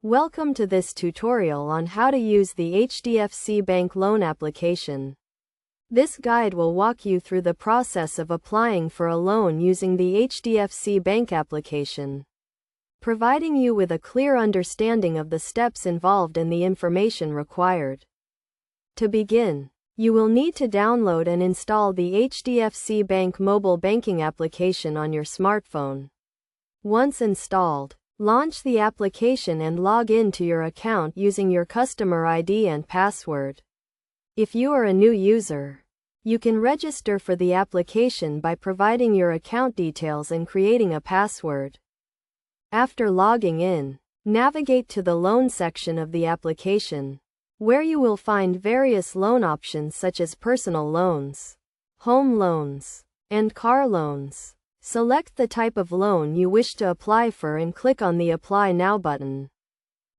Welcome to this tutorial on how to use the HDFC Bank loan application. This guide will walk you through the process of applying for a loan using the HDFC Bank application, providing you with a clear understanding of the steps involved and the information required. To begin, you will need to download and install the HDFC Bank mobile banking application on your smartphone. Once installed, launch the application and log in to your account using your customer ID and password. If you are a new user, you can register for the application by providing your account details and creating a password. After logging in, navigate to the loan section of the application, where you will find various loan options such as personal loans, home loans, and car loans. Select the type of loan you wish to apply for and click on the Apply Now button.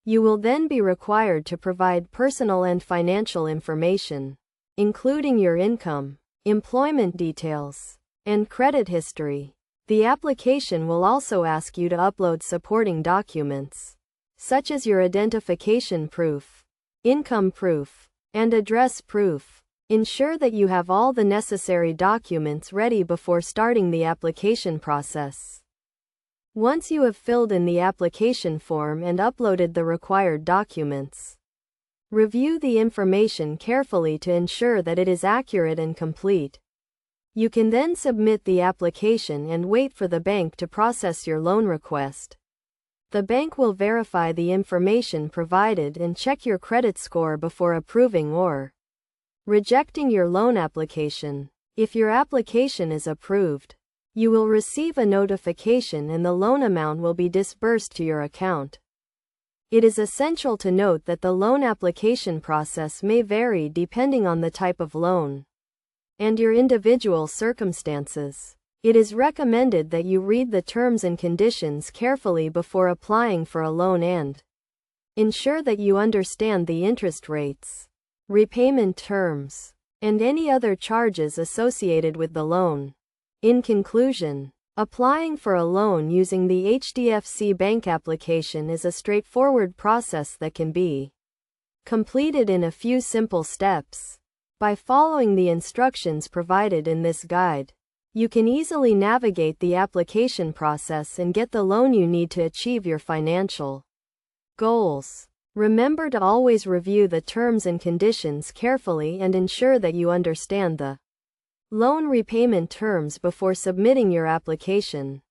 You will then be required to provide personal and financial information, including your income, employment details, and credit history. The application will also ask you to upload supporting documents, such as your identification proof, income proof, and address proof. Ensure that you have all the necessary documents ready before starting the application process. Once you have filled in the application form and uploaded the required documents, review the information carefully to ensure that it is accurate and complete. You can then submit the application and wait for the bank to process your loan request. The bank will verify the information provided and check your credit score before approving or rejecting your loan application. If your application is approved, you will receive a notification and the loan amount will be disbursed to your account. It is essential to note that the loan application process may vary depending on the type of loan and your individual circumstances. It is recommended that you read the terms and conditions carefully before applying for a loan and ensure that you understand the interest rates, repayment terms, and any other charges associated with the loan. In conclusion, applying for a loan using the HDFC Bank application is a straightforward process that can be completed in a few simple steps. By following the instructions provided in this guide, you can easily navigate the application process and get the loan you need to achieve your financial goals. Remember to always review the terms and conditions carefully and ensure that you understand the loan repayment terms before submitting your application.